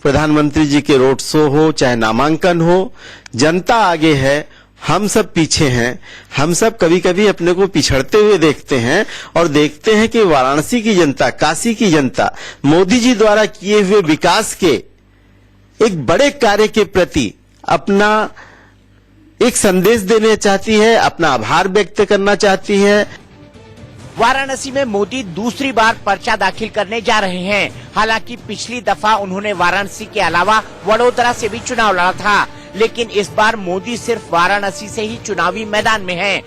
प्रधानमंत्री जी के रोड शो हो चाहे नामांकन हो, जनता आगे है, हम सब पीछे हैं। हम सब कभी कभी अपने को पिछड़ते हुए देखते हैं और देखते हैं कि वाराणसी की जनता, काशी की जनता मोदी जी द्वारा किए हुए विकास के एक बड़े कार्य के प्रति अपना एक संदेश देना चाहती है, अपना आभार व्यक्त करना चाहती है। वाराणसी में मोदी दूसरी बार पर्चा दाखिल करने जा रहे हैं। हालांकि पिछली दफा उन्होंने वाराणसी के अलावा वडोदरा से भी चुनाव लड़ा था, लेकिन इस बार मोदी सिर्फ वाराणसी से ही चुनावी मैदान में हैं,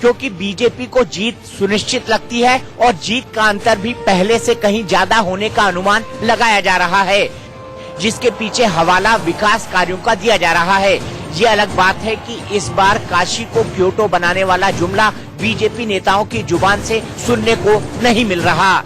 क्योंकि बीजेपी को जीत सुनिश्चित लगती है और जीत का अंतर भी पहले से कहीं ज्यादा होने का अनुमान लगाया जा रहा है, जिसके पीछे हवाला विकास कार्यों का दिया जा रहा है। ये अलग बात है कि इस बार काशी को क्योटो बनाने वाला जुमला बीजेपी नेताओं की जुबान से सुनने को नहीं मिल रहा।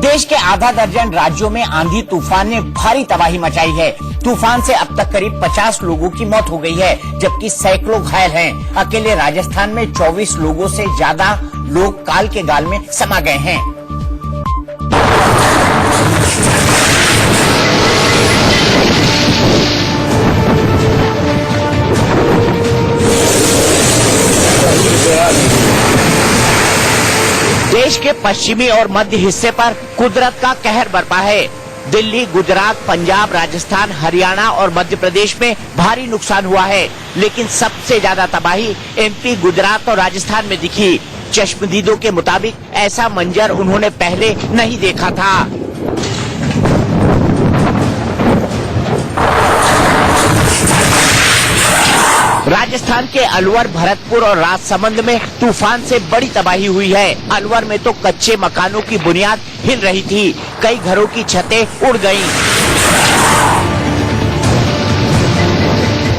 देश के आधा दर्जन राज्यों में आंधी तूफान ने भारी तबाही मचाई है। तूफान से अब तक करीब 50 लोगों की मौत हो गई है, जबकि सैकड़ों घायल हैं। अकेले राजस्थान में 24 लोगों से ज्यादा लोग काल के गाल में समा गए हैं। देश के पश्चिमी और मध्य हिस्से पर कुदरत का कहर बरपा है। दिल्ली, गुजरात, पंजाब, राजस्थान, हरियाणा और मध्य प्रदेश में भारी नुकसान हुआ है, लेकिन सबसे ज्यादा तबाही एमपी, गुजरात और राजस्थान में दिखी। चश्मदीदों के मुताबिक ऐसा मंजर उन्होंने पहले नहीं देखा था। राजस्थान के अलवर, भरतपुर और राजसमंद में तूफान से बड़ी तबाही हुई है। अलवर में तो कच्चे मकानों की बुनियाद हिल रही थी, कई घरों की छतें उड़ गईं।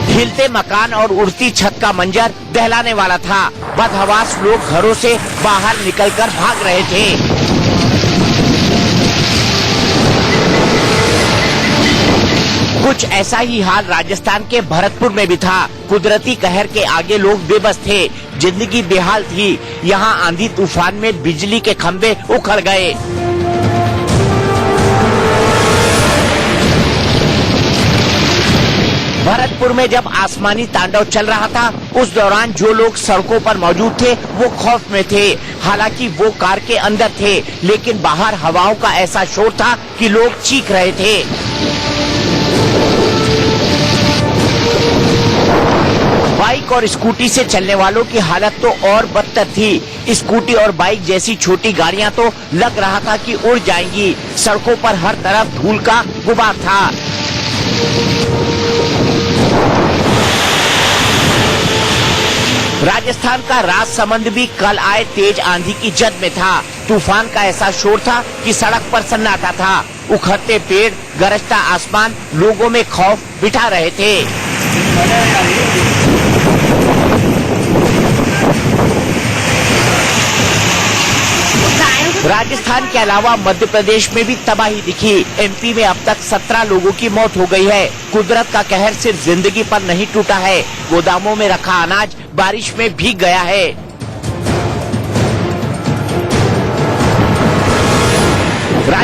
हिलते मकान और उड़ती छत का मंजर दहलाने वाला था। बदहवास लोग घरों से बाहर निकलकर भाग रहे थे। कुछ ऐसा ही हाल राजस्थान के भरतपुर में भी था। कुदरती कहर के आगे लोग बेबस थे, जिंदगी बेहाल थी। यहाँ आंधी तूफान में बिजली के खंभे उखड़ गए। भरतपुर में जब आसमानी तांडव चल रहा था, उस दौरान जो लोग सड़कों पर मौजूद थे वो खौफ में थे। हालांकि वो कार के अंदर थे, लेकिन बाहर हवाओं का ऐसा शोर था कि लोग चीख रहे थे। बाइक और स्कूटी से चलने वालों की हालत तो और बदतर थी। स्कूटी और बाइक जैसी छोटी गाड़ियां तो लग रहा था कि उड़ जाएंगी। सड़कों पर हर तरफ धूल का गुबार था। राजस्थान का राजसमंद भी कल आए तेज आंधी की जद में था। तूफान का ऐसा शोर था कि सड़क पर सन्नाटा था। उखड़ते पेड़, गरजता आसमान लोगों में खौफ बिठा रहे थे। राजस्थान के अलावा मध्य प्रदेश में भी तबाही दिखी। एमपी में अब तक 17 लोगों की मौत हो गई है। कुदरत का कहर सिर्फ जिंदगी पर नहीं टूटा है, गोदामों में रखा अनाज बारिश में भीग गया है।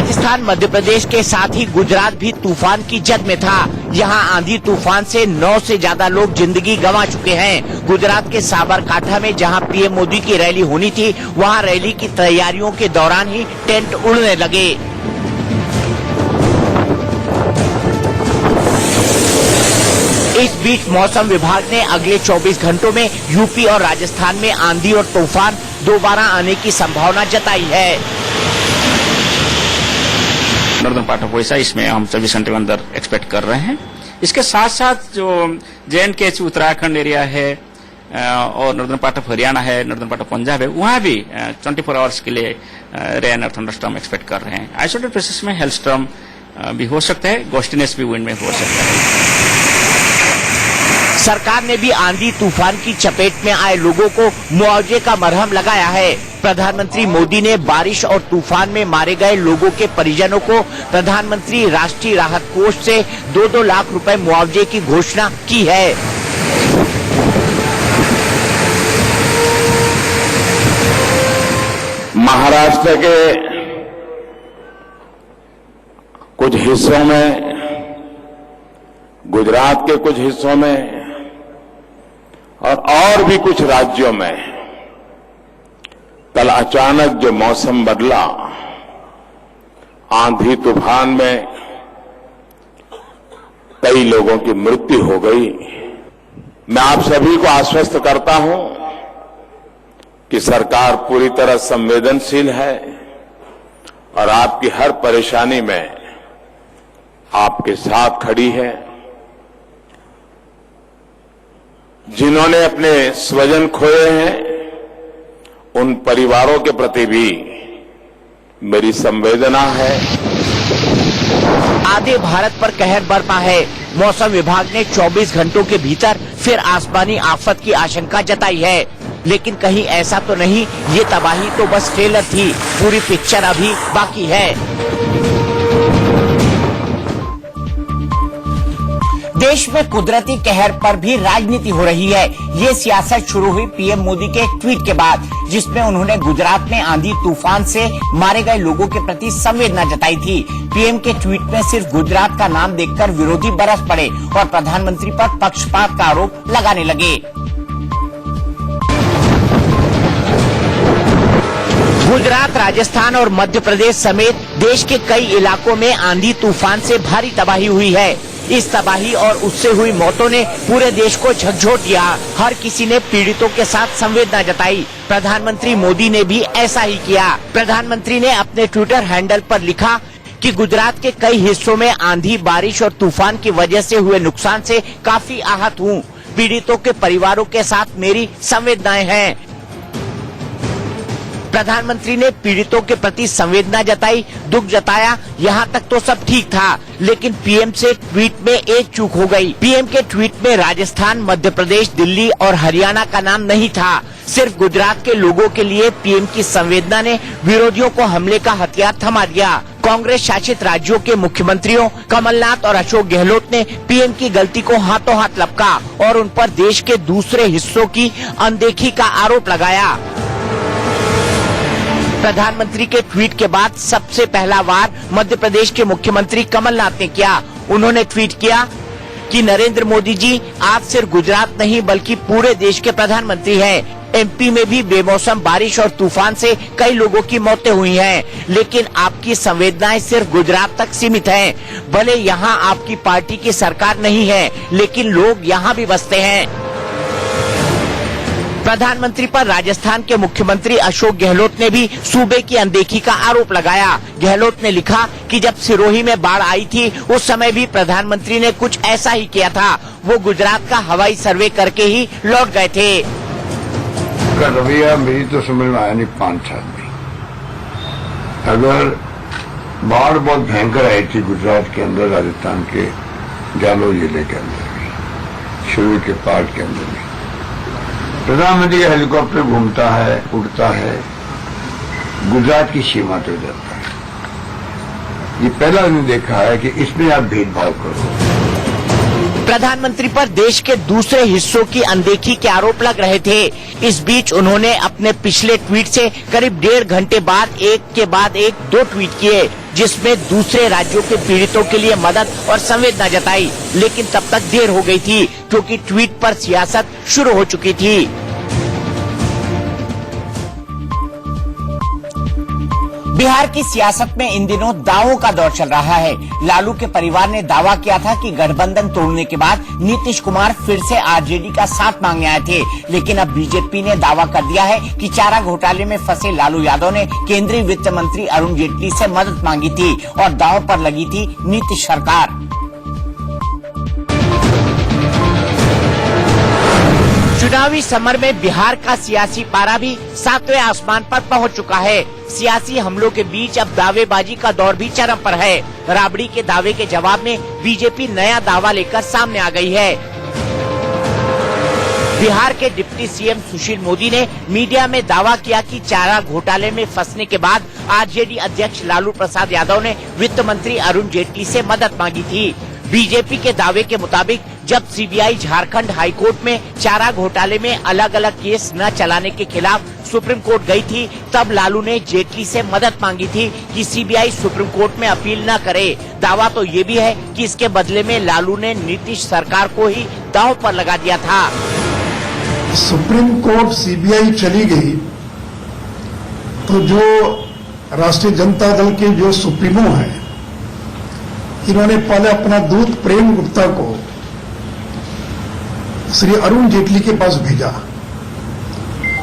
राजस्थान, मध्य प्रदेश के साथ ही गुजरात भी तूफान की जद में था। यहाँ आंधी तूफान से 9 से ज्यादा लोग जिंदगी गंवा चुके हैं। गुजरात के साबरकांठा में जहाँ पीएम मोदी की रैली होनी थी, वहाँ रैली की तैयारियों के दौरान ही टेंट उड़ने लगे। इस बीच मौसम विभाग ने अगले 24 घंटों में यूपी और राजस्थान में आंधी और तूफान दोबारा आने की संभावना जताई है। नॉर्दर्न पार्ट ऑफ ओडिशा, इसमें हम 24 घंटे के अंदर एक्सपेक्ट कर रहे हैं। इसके साथ साथ जो जे.एंड.के उत्तराखंड एरिया है और नॉर्दर्न पार्ट ऑफ हरियाणा है, नॉर्दर्न पार्ट ऑफ पंजाब है, वहाँ भी 24 आवर्स के लिए रेन और थंडरस्टॉर्म एक्सपेक्ट कर रहे हैं। आइसोलेटेड प्लेसेस में हेलस्टॉर्म भी हो सकता है, गॉस्टिनेस भी विंड में हो सकता है। सरकार ने भी आंधी तूफान की चपेट में आए लोगों को मुआवजे का मरहम लगाया है। प्रधानमंत्री मोदी ने बारिश और तूफान में मारे गए लोगों के परिजनों को प्रधानमंत्री राष्ट्रीय राहत कोष से 2-2 लाख रुपए मुआवजे की घोषणा की है। महाराष्ट्र के कुछ हिस्सों में, गुजरात के कुछ हिस्सों में और भी कुछ राज्यों में कल अचानक जो मौसम बदला, आंधी तूफान में कई लोगों की मृत्यु हो गई। मैं आप सभी को आश्वस्त करता हूं कि सरकार पूरी तरह संवेदनशील है और आपकी हर परेशानी में आपके साथ खड़ी है। जिन्होंने अपने स्वजन खोए हैं, उन परिवारों के प्रति भी मेरी संवेदना है। आधे भारत पर कहर बरपा है। मौसम विभाग ने 24 घंटों के भीतर फिर आसमानी आफत की आशंका जताई है, लेकिन कहीं ऐसा तो नहीं ये तबाही तो बस ट्रेलर थी, पूरी पिक्चर अभी बाकी है। देश में कुदरती कहर पर भी राजनीति हो रही है। ये सियासत शुरू हुई पीएम मोदी के एक ट्वीट के बाद, जिसमें उन्होंने गुजरात में आंधी तूफान से मारे गए लोगों के प्रति संवेदना जताई थी। पीएम के ट्वीट में सिर्फ गुजरात का नाम देखकर विरोधी बरस पड़े और प्रधानमंत्री पर पक्षपात का आरोप लगाने लगे। गुजरात, राजस्थान और मध्य प्रदेश समेत देश के कई इलाकों में आंधी तूफान से भारी तबाही हुई है। इस तबाही और उससे हुई मौतों ने पूरे देश को झकझोर दिया। हर किसी ने पीड़ितों के साथ संवेदना जताई। प्रधानमंत्री मोदी ने भी ऐसा ही किया। प्रधानमंत्री ने अपने ट्विटर हैंडल पर लिखा कि गुजरात के कई हिस्सों में आंधी, बारिश और तूफान की वजह से हुए नुकसान से काफी आहत हूँ। पीड़ितों के परिवारों के साथ मेरी संवेदनाएं हैं। प्रधानमंत्री ने पीड़ितों के प्रति संवेदना जताई, दुख जताया। यहाँ तक तो सब ठीक था, लेकिन पीएम से ट्वीट में एक चूक हो गई। पीएम के ट्वीट में राजस्थान, मध्य प्रदेश, दिल्ली और हरियाणा का नाम नहीं था। सिर्फ गुजरात के लोगों के लिए पीएम की संवेदना ने विरोधियों को हमले का हथियार थमा दिया। कांग्रेस शासित राज्यों के मुख्यमंत्रियों कमलनाथ और अशोक गहलोत ने पीएम की गलती को हाथों हाथ लपका और उन पर देश के दूसरे हिस्सों की अनदेखी का आरोप लगाया। प्रधानमंत्री के ट्वीट के बाद सबसे पहला वार मध्य प्रदेश के मुख्यमंत्री कमलनाथ ने किया। उन्होंने ट्वीट किया कि नरेंद्र मोदी जी आज सिर्फ गुजरात नहीं बल्कि पूरे देश के प्रधानमंत्री हैं। एमपी में भी बेमौसम बारिश और तूफान से कई लोगों की मौतें हुई हैं, लेकिन आपकी संवेदनाएं सिर्फ गुजरात तक सीमित हैं। भले यहाँ आपकी पार्टी की सरकार नहीं है, लेकिन लोग यहाँ भी बसते हैं। प्रधानमंत्री पर राजस्थान के मुख्यमंत्री अशोक गहलोत ने भी सूबे की अनदेखी का आरोप लगाया। गहलोत ने लिखा कि जब सिरोही में बाढ़ आई थी, उस समय भी प्रधानमंत्री ने कुछ ऐसा ही किया था। वो गुजरात का हवाई सर्वे करके ही लौट गए थे। का रवैया मेरी तो समझ में आया नहीं 5 साल में। अगर बाढ़ बहुत भयंकर आई थी गुजरात के अंदर, राजस्थान के जालोर जिले के अंदर भी, शिवरी के पार्ट के अंदर भी, प्रधानमंत्री का हेलीकॉप्टर घूमता है, उड़ता है, गुजरात की सीमा तक जाता है। ये पहला मैंने देखा है कि इसमें आप भेदभाव करो। प्रधानमंत्री पर देश के दूसरे हिस्सों की अनदेखी के आरोप लग रहे थे। इस बीच उन्होंने अपने पिछले ट्वीट से करीब 1.5 घंटे बाद एक के बाद एक 2 ट्वीट किए। जिसमें दूसरे राज्यों के पीड़ितों के लिए मदद और संवेदना जताई, लेकिन तब तक देर हो गई थी क्योंकि ट्वीट पर सियासत शुरू हो चुकी थी। बिहार की सियासत में इन दिनों दावों का दौर चल रहा है। लालू के परिवार ने दावा किया था कि गठबंधन तोड़ने के बाद नीतीश कुमार फिर से आरजेडी का साथ मांगने आए थे, लेकिन अब बीजेपी ने दावा कर दिया है कि चारा घोटाले में फंसे लालू यादव ने केंद्रीय वित्त मंत्री अरुण जेटली से मदद मांगी थी और दांव पर लगी थी नीतीश सरकार। चुनावी समर में बिहार का सियासी पारा भी 7वें आसमान पर पहुंच चुका है। सियासी हमलों के बीच अब दावेबाजी का दौर भी चरम पर है। राबड़ी के दावे के जवाब में बीजेपी नया दावा लेकर सामने आ गई है। बिहार के डिप्टी सीएम सुशील मोदी ने मीडिया में दावा किया कि चारा घोटाले में फंसने के बाद आरजेडी अध्यक्ष लालू प्रसाद यादव ने वित्त मंत्री अरुण जेटली से मदद मांगी थी। बीजेपी के दावे के मुताबिक जब सीबीआई झारखंड हाईकोर्ट में चारा घोटाले में अलग अलग केस न चलाने के खिलाफ सुप्रीम कोर्ट गई थी, तब लालू ने जेटली से मदद मांगी थी कि सीबीआई सुप्रीम कोर्ट में अपील न करे। दावा तो ये भी है कि इसके बदले में लालू ने नीतीश सरकार को ही दांव पर लगा दिया था। सुप्रीम कोर्ट सीबीआई चली गई तो जो राष्ट्रीय जनता दल के जो सुप्रीमो हैं, इन्होंने पहले अपना दूत प्रेम गुप्ता को श्री अरुण जेटली के पास भेजा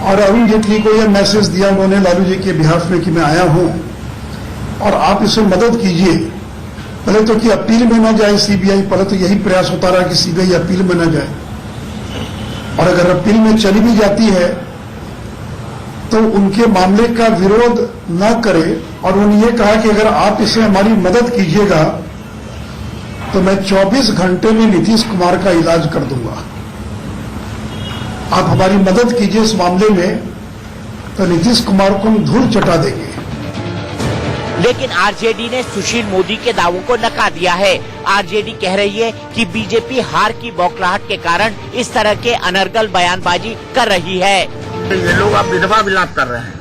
और अरुण जेटली को यह मैसेज दिया उन्होंने लालू जी के बिहाफ में कि मैं आया हूं और आप इसे मदद कीजिए। पहले तो कि अपील में न जाए सीबीआई, पहले तो यही प्रयास होता रहा कि सीबीआई अपील में न जाए, और अगर अपील में चली भी जाती है तो उनके मामले का विरोध न करे। और उन्होंने ये कहा कि अगर आप इसे हमारी मदद कीजिएगा तो मैं 24 घंटे में नीतीश कुमार का इलाज कर दूंगा। आप हमारी मदद कीजिए इस मामले में, तो नीतीश कुमार को हम धूल चटा देंगे। लेकिन आरजेडी ने सुशील मोदी के दावों को नकार दिया है। आरजेडी कह रही है कि बीजेपी हार की बौखलाहट के कारण इस तरह के अनर्गल बयानबाजी कर रही है। ये लोग अब विधवा विलाप कर रहे हैं।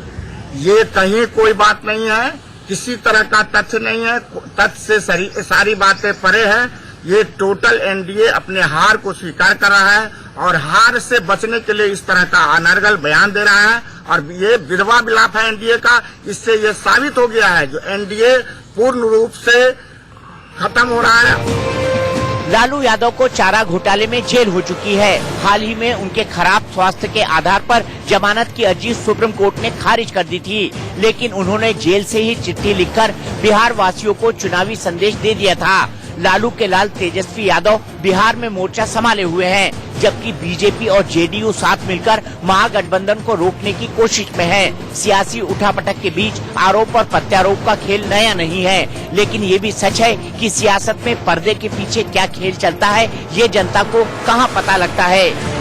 ये कहीं कोई बात नहीं है, किसी तरह का तथ्य नहीं है, तथ्य से सारी बातें परे है। ये टोटल एनडीए अपने हार को स्वीकार कर रहा है और हार से बचने के लिए इस तरह का अनर्गल बयान दे रहा है और ये विधवा विलाप है एनडीए का। इससे ये साबित हो गया है जो एनडीए पूर्ण रूप से खत्म हो रहा है। लालू यादव को चारा घोटाले में जेल हो चुकी है। हाल ही में उनके खराब स्वास्थ्य के आधार पर जमानत की अर्जी सुप्रीम कोर्ट ने खारिज कर दी थी, लेकिन उन्होंने जेल से ही चिट्ठी लिखकर बिहार वासियों को चुनावी संदेश दे दिया था। लालू के लाल तेजस्वी यादव बिहार में मोर्चा संभाले हुए हैं, जबकि बीजेपी और जेडीयू साथ मिलकर महागठबंधन को रोकने की कोशिश में है। सियासी उठापटक के बीच आरोप और प्रत्यारोप का खेल नया नहीं है, लेकिन ये भी सच है कि सियासत में पर्दे के पीछे क्या खेल चलता है ये जनता को कहां पता लगता है।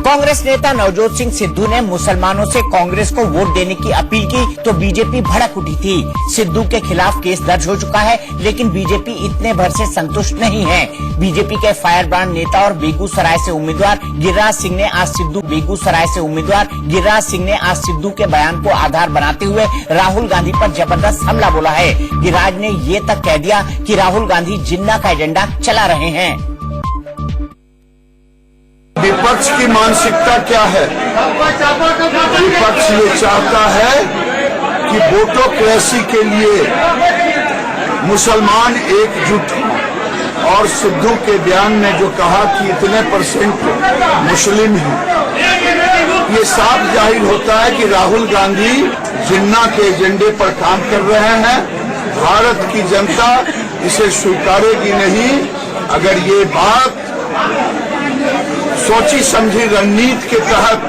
कांग्रेस नेता नवजोत सिंह सिद्धू ने मुसलमानों से कांग्रेस को वोट देने की अपील की तो बीजेपी भड़क उठी थी। सिद्धू के खिलाफ केस दर्ज हो चुका है, लेकिन बीजेपी इतने भर से संतुष्ट नहीं है। बीजेपी के फायर ब्रांड नेता और बेगूसराय से उम्मीदवार गिरिराज सिंह ने आज सिद्धू के बयान को आधार बनाते हुए राहुल गांधी पर जबरदस्त हमला बोला है। गिरिराज ने ये तक कह दिया कि राहुल गांधी जिन्ना का एजेंडा चला रहे हैं। विपक्ष की मानसिकता क्या है? विपक्ष ये चाहता है कि वोटोक्रेसी के लिए मुसलमान एकजुट हों और सिद्धू के बयान में जो कहा कि इतने परसेंट मुस्लिम हैं, ये साफ जाहिर होता है कि राहुल गांधी जिन्ना के एजेंडे पर काम कर रहे हैं। भारत की जनता इसे स्वीकारेगी नहीं अगर ये बात सोची समझी रणनीति के तहत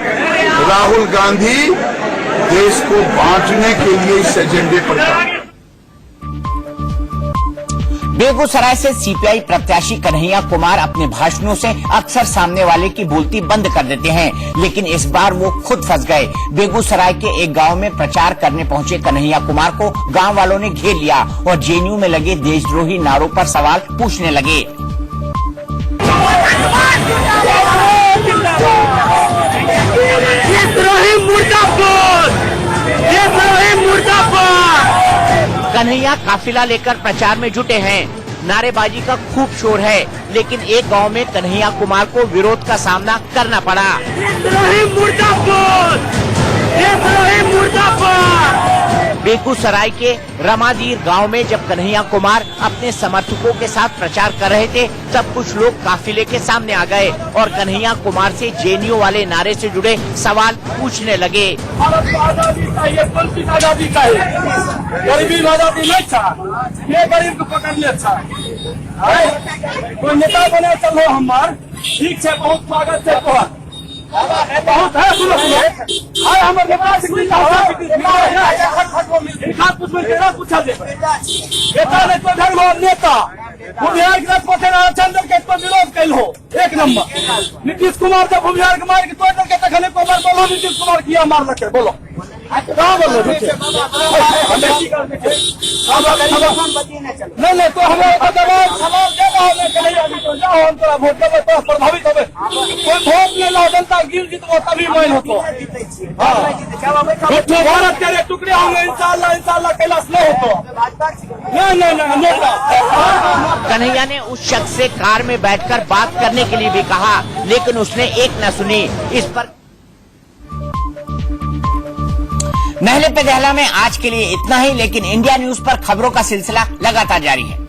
राहुल गांधी देश को बांटने के लिए इस एजेंडे पर काम। बेगूसराय से सीपीआई प्रत्याशी कन्हैया कुमार अपने भाषणों से अक्सर सामने वाले की बोलती बंद कर देते हैं, लेकिन इस बार वो खुद फंस गए। बेगूसराय के एक गांव में प्रचार करने पहुंचे कन्हैया कुमार को गांव वालों ने घेर लिया और जेएनयू में लगे देशद्रोही नारों पर सवाल पूछने लगे। देशद्रोही मुर्दाबाद, कन्हैया काफिला लेकर प्रचार में जुटे हैं। नारेबाजी का खूब शोर है, लेकिन एक गांव में कन्हैया कुमार को विरोध का सामना करना पड़ा। बेगूसराय के रमादीर गांव में जब कन्हैया कुमार अपने समर्थकों के साथ प्रचार कर रहे थे, तब कुछ लोग काफिले के सामने आ गए और कन्हैया कुमार से जेएनयू वाले नारे से जुड़े सवाल पूछने लगे। गरीबी आजादी नहीं था, ये गरीब को पकड़ने अच्छा कोई नेता बने चलो हमार ठीक है, बहुत स्वागत है तोहर बहुत है। सुनो हाय हमर विकास कुछ में तेरा पूछा दे नेता ने तो धर्म और नेता भूमिहार के पटेल चंद्र के तो विरोध कैल हो। एक नंबर नीतीश कुमार जब भूमिहार के मार के तोड़ के तखने को मार बोलो नीतीश कुमार किया मार लगे बोलो नहीं तो हमें सवाल देना जाओ हम तोरा वोट देवे तो प्रभावित होवे। कोई वोट नहीं लो जनता गिर जीतबो तभी मैन होतो। भारत के टुकड़े होंगे इंशाल्लाह कैलाश नहीं होतो। नहीं कन्हैया ने उस शख्स से कार में बैठकर बात करने के लिए भी कहा, लेकिन उसने एक न सुनी। इस पर नहले पे दहला में आज के लिए इतना ही, लेकिन इंडिया न्यूज पर खबरों का सिलसिला लगातार जारी है।